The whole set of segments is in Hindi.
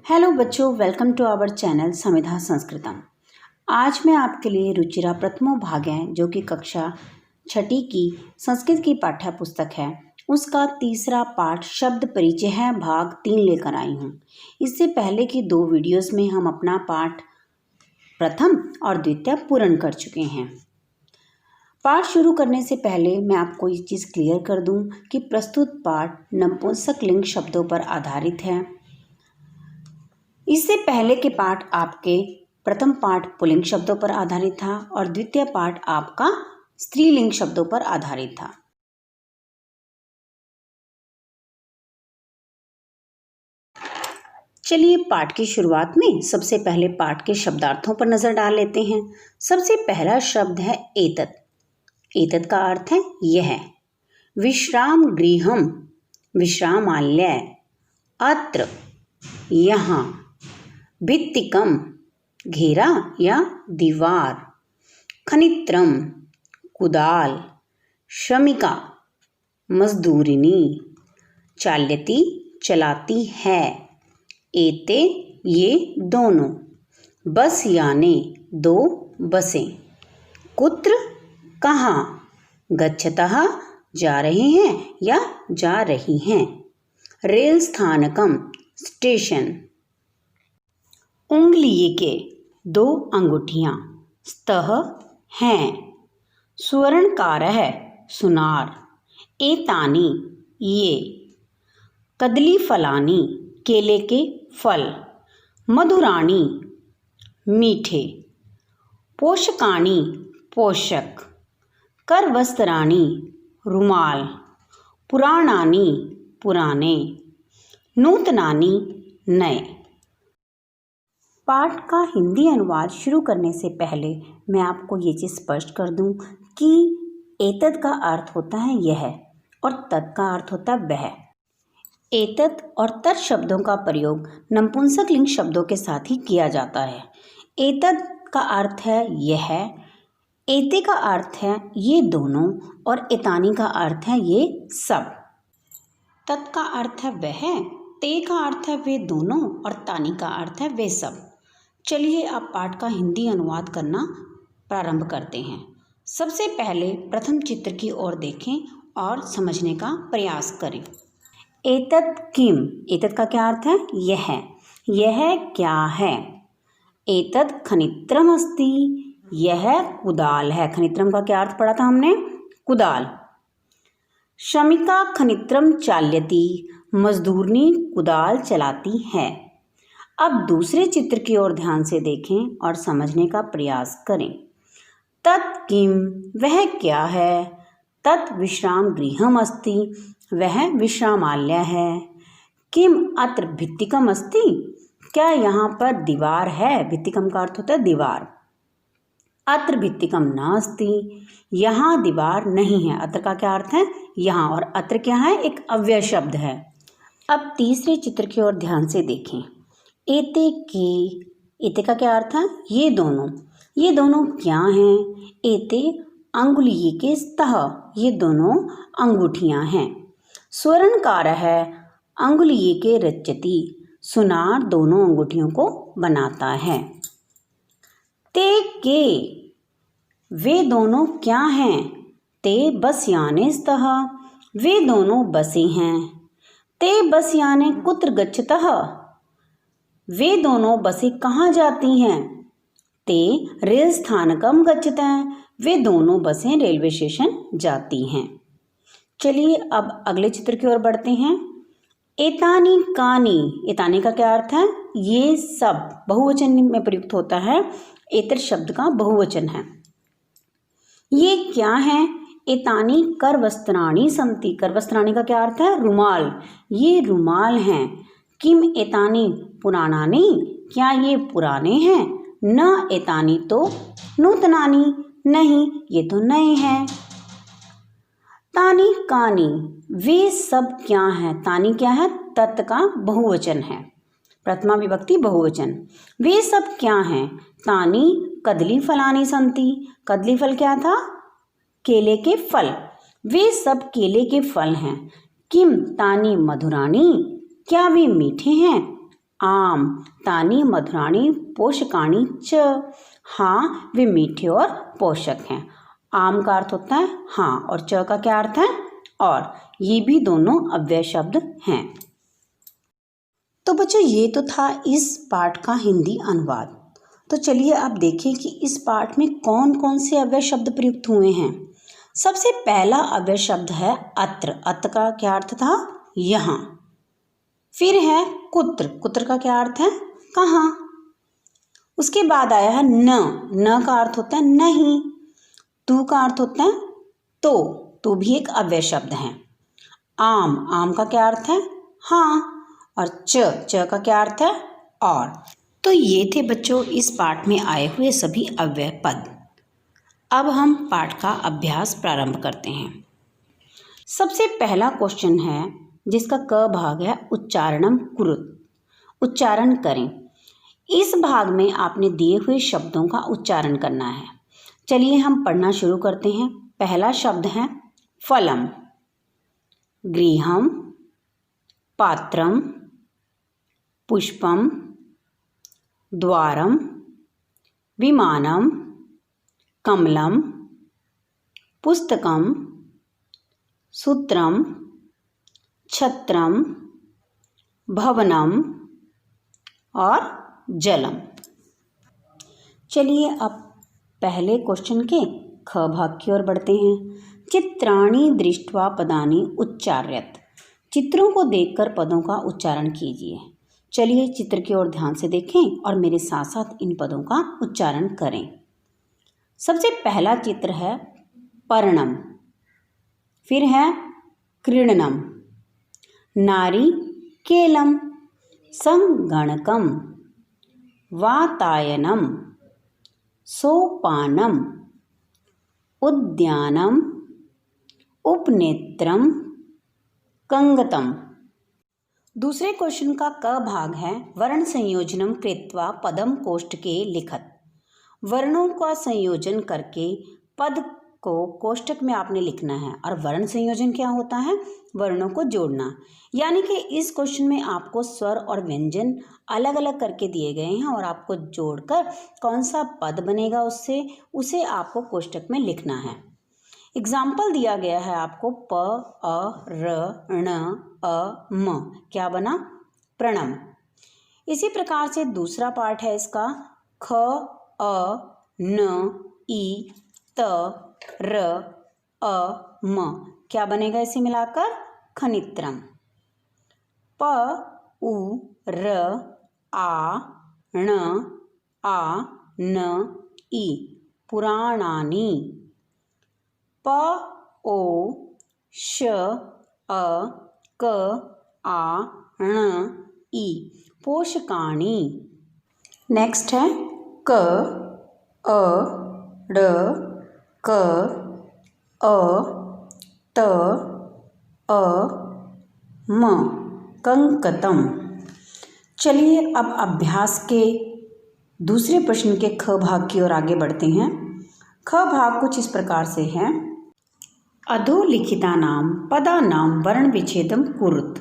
हेलो बच्चों, वेलकम टू आवर चैनल समिधा संस्कृतम। आज मैं आपके लिए रुचिरा प्रथमो भाग्य जो कि कक्षा छठी की संस्कृत की पाठ्य पुस्तक है, उसका तीसरा पाठ शब्द परिचय है, भाग 3 लेकर आई हूँ। इससे पहले की 2 वीडियोस में हम अपना पाठ प्रथम और द्वितीय पूर्ण कर चुके हैं। पाठ शुरू करने से पहले मैं आपको ये चीज़ क्लियर कर दूं कि प्रस्तुत पाठ नपुंसक लिंग शब्दों पर आधारित है। इससे पहले के पाठ आपके प्रथम पाठ पुल्लिंग शब्दों पर आधारित था और द्वितीय पाठ आपका स्त्रीलिंग शब्दों पर आधारित था। चलिए पाठ की शुरुआत में सबसे पहले पाठ के शब्दार्थों पर नजर डाल लेते हैं। सबसे पहला शब्द है एतत्। एतत् का अर्थ है यह। विश्राम गृहम, विश्रामालय, अत्र, यहाँ, भित्तिकम, घेरा या दीवार, खनित्रम, कुदाल, श्रमिका, मजदूरिनी, चाल्यति, चलाती है, एते, ये दोनों, बस याने, 2 बसें, कुत्र, कहाँ, गच्छतः, जा रहे हैं या जा रही हैं, रेल स्थानकम, स्टेशन, उंगलिये के, 2 अंगूठियाँ, स्तः, हैं, सुवर्णकारः, सुनार, एतानि, ये, कदलीफलानि, केले के फल, मधुराणि, मीठे, पोषकाणि, पोषक, करवस्त्राणि, रुमाल, पुराणानि, पुराने, नूतनानि, नए। पाठ का हिंदी अनुवाद शुरू करने से पहले मैं आपको ये चीज़ स्पष्ट कर दूं कि एतत् का अर्थ होता है यह और तत् का अर्थ होता है वह। एतत् और तत् शब्दों का प्रयोग नपुंसक लिंग शब्दों के साथ ही किया जाता है। एतत् का अर्थ है यह, एते का अर्थ है ये दोनों और एतानि का अर्थ है ये सब। तत् का अर्थ है वह, ते का अर्थ है वे दोनों और तानि का अर्थ है वे सब। चलिए आप पाठ का हिंदी अनुवाद करना प्रारंभ करते हैं। सबसे पहले प्रथम चित्र की ओर देखें और समझने का प्रयास करें। एतत् किम, एतत् का क्या अर्थ है यह, यह क्या है। एतत् खनित्रम अस्ति, यह कुदाल है। खनित्रम का क्या अर्थ पढ़ा था हमने, कुदाल। श्रमिका खनित्रम चाल्यति, मजदूरनी कुदाल चलाती है। अब दूसरे चित्र की ओर ध्यान से देखें और समझने का प्रयास करें। तत् किम, वह क्या है। तत् विश्राम गृहम अस्ति, वह विश्रामालय है। किम अत्र भित्तिकम अस्ति, क्या यहाँ पर दीवार है। भित्तिकम का अर्थ होता है दीवार। अत्र भित्तिकम न अस्ति, यहाँ दीवार नहीं है। अत्र का क्या अर्थ है यहाँ, और अत्र क्या है, एक अव्यय शब्द है। अब तीसरे चित्र की ओर ध्यान से देखें। एते की, एते का क्या अर्थ है ये दोनों, ये दोनों क्या हैं। एते अंगुलीये के स्तः, ये दोनों अंगूठियाँ हैं। स्वर्णकारः अंगुलीये के रच्यति, सुनार दोनों अंगूठियों को बनाता है। ते के, वे दोनों क्या हैं। ते बसयाने स्तः, वे दोनों बसें हैं। ते बसयाने कुत्र गच्छतः, वे दोनों बसें कहाँ जाती हैं। ते रेल स्थानकम गच्छतः, वे दोनों बसें रेलवे स्टेशन जाती हैं। चलिए अब अगले चित्र की ओर बढ़ते हैं। एतानि कानि, एतानि का क्या अर्थ है ये सब, बहुवचन में प्रयुक्त होता है। एतत् शब्द का बहुवचन है। ये क्या है। एतानि करवस्त्राणि सन्ति, करवस्त्राणि का क्या अर्थ है रुमाल, ये रुमाल हैं। किम एतानि पुराणानि, क्या ये पुराने हैं। न एतानि तो नूतनानि, नहीं ये तो नए हैं। तानि कानि, वे सब क्या हैं। तानि क्या है, तत् का बहुवचन है, प्रथमा विभक्ति बहुवचन। वे सब क्या हैं। तानि कदली फलानि सन्ति, कदली फल क्या था, केले के फल, वे सब केले के फल हैं। किम तानि मधुराणि, क्या वे मीठे हैं। आम। तानि मधुराणि पोषकाणि च। हाँ, वे मीठे और पोषक हैं। आम का अर्थ होता है हाँ और च का क्या अर्थ है और। ये भी दोनों अव्यय शब्द हैं। तो बच्चों ये तो था इस पाठ का हिंदी अनुवाद। तो चलिए अब देखें कि इस पाठ में कौन कौन से अव्यय शब्द प्रयुक्त हुए हैं। सबसे पहला अव्यय शब्द है अत्र। अत्र का क्या अर्थ था यहाँ। फिर है कुत्र। कुत्र का क्या अर्थ है कहाँ। उसके बाद आया है न। न का अर्थ होता है नहीं। तू का अर्थ होता है तो भी एक अव्यय शब्द है। आम। आम का क्या अर्थ है हाँ और च का क्या अर्थ है और। तो ये थे बच्चों इस पाठ में आए हुए सभी अव्यय पद। अब हम पाठ का अभ्यास प्रारंभ करते हैं। सबसे पहला क्वेश्चन है जिसका क भाग है उच्चारणम कुरुत। उच्चारण करें। इस भाग में आपने दिए हुए शब्दों का उच्चारण करना है। चलिए हम पढ़ना शुरू करते हैं। पहला शब्द है फलम, गृहम, पात्रम, पुष्पम, द्वारम, विमानम, कमलम, पुस्तकम, सूत्रम, छत्रम, भवनम और जलम। चलिए अब पहले क्वेश्चन के ख भाग की ओर बढ़ते हैं। चित्राणि दृष्ट्वा पदानि उच्चार्यत। चित्रों को देखकर पदों का उच्चारण कीजिए। चलिए चित्र की ओर ध्यान से देखें और मेरे साथ साथ इन पदों का उच्चारण करें। सबसे पहला चित्र है पर्णम, फिर है क्रीडनम, नारिकेलम, संगणकम, वातायनम, सोपानम, उद्यानम, उपनेत्रम, कंगतम। दूसरे क्वेश्चन का क भाग है वर्ण संयोजनम कृत्वा पदम कोष्ठके लिखत। वर्णों का संयोजन करके पद को कोष्ठक में आपने लिखना है। और वर्ण संयोजन क्या होता है वर्णों को जोड़ना। यानी कि इस क्वेश्चन में आपको स्वर और व्यंजन अलग अलग करके दिए गए हैं और आपको जोड़कर कौन सा पद बनेगा उससे उसे आपको कोष्ठक में लिखना है। एग्जाम्पल दिया गया है आपको प अ र ण अ म क्या बना प्रणम। इसी प्रकार से दूसरा पार्ट है इसका ख अ न ई त र अ म क्या बनेगा इसे मिलाकर खनित्रम। प उ र आ ण आ न ई पुराणानि। प ओ श अ क आ ण ई पोषकाणि। नेक्स्ट है क अ ड क अ त अ म कंकतम। चलिए अब अभ्यास के दूसरे प्रश्न के ख भाग की ओर आगे बढ़ते हैं। ख भाग कुछ इस प्रकार से है अधोलिखितानां पदानां वर्ण विच्छेदम कुरुत।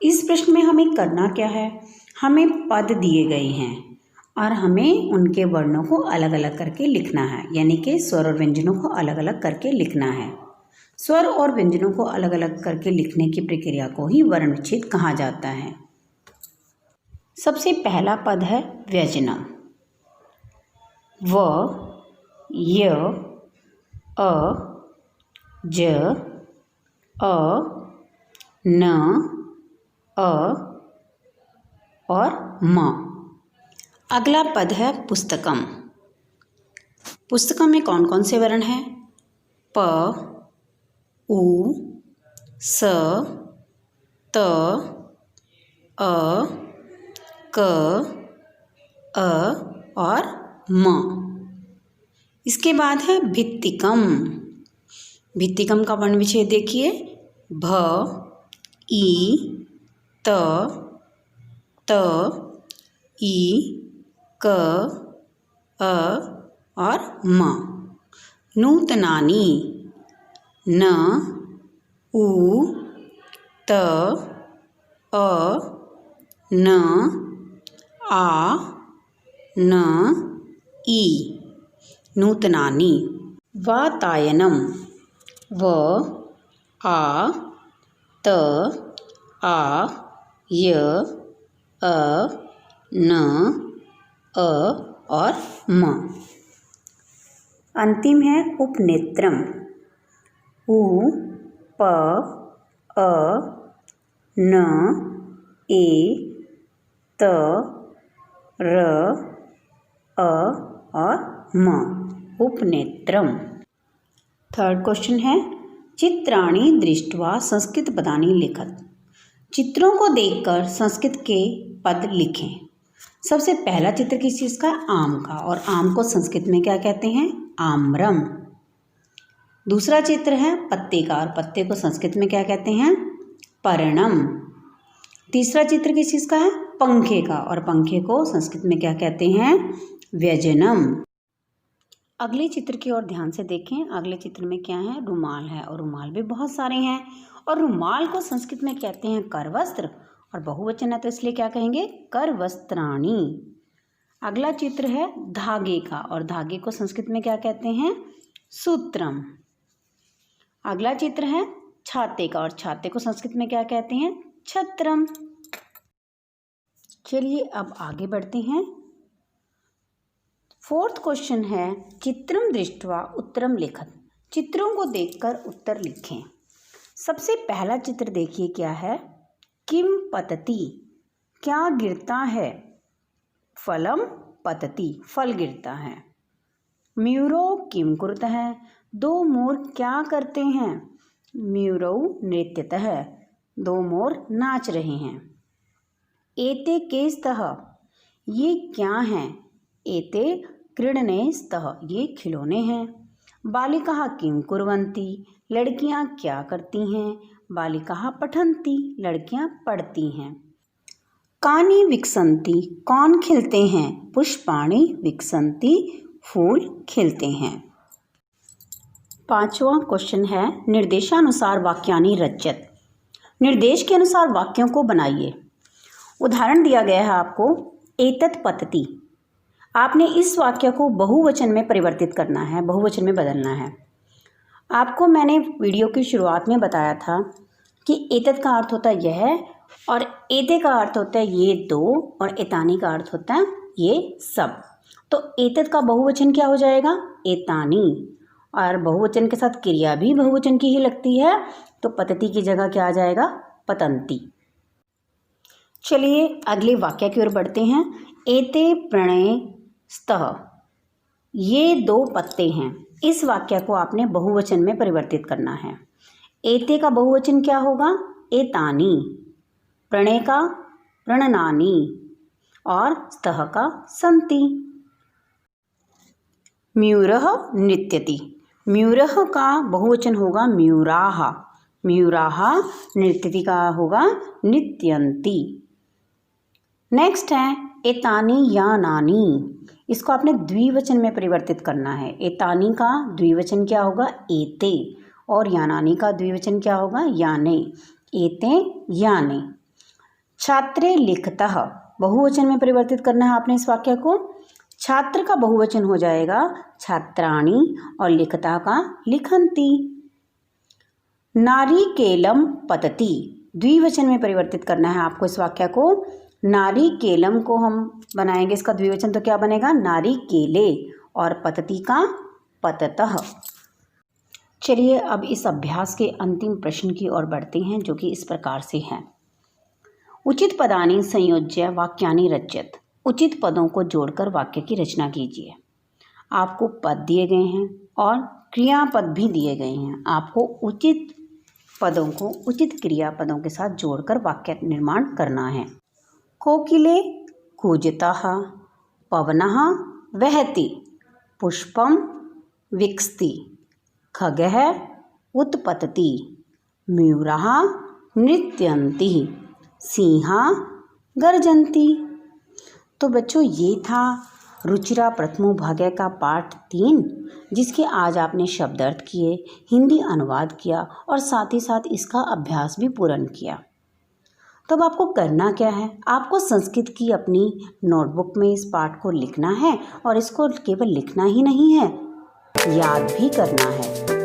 इस प्रश्न में हमें करना क्या है हमें पद दिए गए हैं और हमें उनके वर्णों को अलग अलग करके लिखना है। यानी कि स्वर और व्यंजनों को अलग अलग करके लिखना है। स्वर और व्यंजनों को अलग अलग करके लिखने की प्रक्रिया को ही वर्ण विच्छेद कहा जाता है। सबसे पहला पद है व्यंजनम। व य अ ज अ न अ और म। अगला पद है पुस्तकम। पुस्तकम में कौन कौन से वर्ण हैं प उ स त अ क अ और म। इसके बाद है भित्तिकम। भित्तिकम का वर्ण विच्छेद देखिए भ ई त त ई क अ और म। नूतनानि न उ त अ न आ न ई नूतनानि। वातायनं व आ त आ य अ न अ और म। अंतिम है उपनेत्रम। उ प अ न ए त र अ और म। उपनेत्रम। थर्ड क्वेश्चन है चित्राणि दृष्ट्वा संस्कृत पदानि लिखत। चित्रों को देखकर संस्कृत के पद लिखें। सबसे पहला चित्र किस चीज़ का? आम का। और आम को संस्कृत में क्या कहते हैं? आम्रम। दूसरा चित्र है पत्ते का, और पत्ते को संस्कृत में क्या कहते हैं? पर्णम। तीसरा चित्र किस चीज़ का है? पंखे का, और पंखे को संस्कृत में क्या कहते हैं? व्यजनम। अगले चित्र की ओर ध्यान से देखें। अगले चित्र में क्या है? रुमाल है, और रुमाल भी बहुत सारे हैं, और रुमाल को संस्कृत में कहते हैं करवस्त्र, और बहुवचन है तो इसलिए क्या कहेंगे? करवस्त्राणि। अगला चित्र है धागे का, और धागे को संस्कृत में क्या कहते हैं? सूत्रम। अगला चित्र है छाते का, और छाते को संस्कृत में क्या कहते हैं? छत्रम। चलिए अब आगे बढ़ते हैं। फोर्थ क्वेश्चन है चित्रम दृष्ट्वा उत्तरम लिखत। चित्रों को देखकर उत्तर लिखें। सबसे पहला चित्र देखिए क्या है? किम पतति, क्या गिरता है? फलम पतति, फल गिरता है। म्यूरो किम कुरुतः, दो मोर क्या करते हैं? म्यूरौ नृत्यतः, दो मोर नाच रहे हैं। एते के स्तः, ये क्या हैं? एते क्रीडने स्तः, ये खिलौने हैं। बालिकाः किं कुर्वन्ति, लड़कियां क्या करती हैं? बालिकाः पठन्ति, लड़कियां पढ़ती हैं। कानि विकसन्ति, कौन खिलते हैं? पुष्पाणि विकसन्ति, फूल खिलते हैं। पांचवा क्वेश्चन है निर्देशानुसार वाक्यानि रचयत। निर्देश के अनुसार वाक्यों को बनाइए। उदाहरण दिया गया है आपको, एतत् पतति। आपने इस वाक्य को बहुवचन में परिवर्तित करना है, बहुवचन में बदलना है। आपको मैंने वीडियो की शुरुआत में बताया था कि एतत् का अर्थ होता है यह, और एते का अर्थ होता है ये दो, और एतानी का अर्थ होता है ये सब। तो एतत् का बहुवचन क्या हो जाएगा? एतानी। और बहुवचन के साथ क्रिया भी बहुवचन की ही लगती है, तो पतति की जगह क्या आ जाएगा? पतंती। चलिए अगले वाक्य की ओर बढ़ते हैं। एते प्रणय स्तः, ये दो पत्ते हैं। इस वाक्य को आपने बहुवचन में परिवर्तित करना है। एते का बहुवचन क्या होगा? एतानी। प्रणय का प्रणनानि, और स्तः का सन्ति। म्यूरः नृत्यति, म्यूरः का बहुवचन होगा म्यूराः। म्यूराः नृत्यति का होगा नृत्यन्ति। नेक्स्ट है एतानि यानानि। इसको आपने द्विवचन में परिवर्तित करना है। एतानि का द्विवचन क्या होगा? एते, और यानानि का द्विवचन क्या होगा? याने। एते याने। छात्रे लिखतः, बहुवचन में परिवर्तित करना है आपने इस वाक्य को। छात्र का बहुवचन हो जाएगा छात्राणि, और लिखता का लिखन्ति। नारिकेलम पतति, द्विवचन में परिवर्तित करना है आपको इस वाक्य को। नारिकेलम को हम बनाएंगे इसका द्विवचन, तो क्या बनेगा? नारिकेले, और पतति का पततः। चलिए अब इस अभ्यास के अंतिम प्रश्न की ओर बढ़ते हैं, जो कि इस प्रकार से है। उचित पदानि संयोज्य वाक्यानि रचयत। उचित पदों को जोड़कर वाक्य की रचना कीजिए। आपको पद दिए गए हैं और क्रियापद भी दिए गए हैं। आपको उचित पदों को उचित क्रियापदों के साथ जोड़कर वाक्य निर्माण करना है। कोकिले कूजतः, पवनः वहति, पुष्पं विकसति, खगः उत्पतति, मयूराः नृत्यन्ति, सिंहा गर्जन्ति। तो बच्चों ये था रुचिरा प्रथमो भाग्य का पाठ 3, जिसके आज आपने शब्दार्थ किए, हिंदी अनुवाद किया और साथ ही साथ इसका अभ्यास भी पूर्ण किया। तो अब आपको करना क्या है, आपको संस्कृत की अपनी नोटबुक में इस पाठ को लिखना है और इसको केवल लिखना ही नहीं है, याद भी करना है।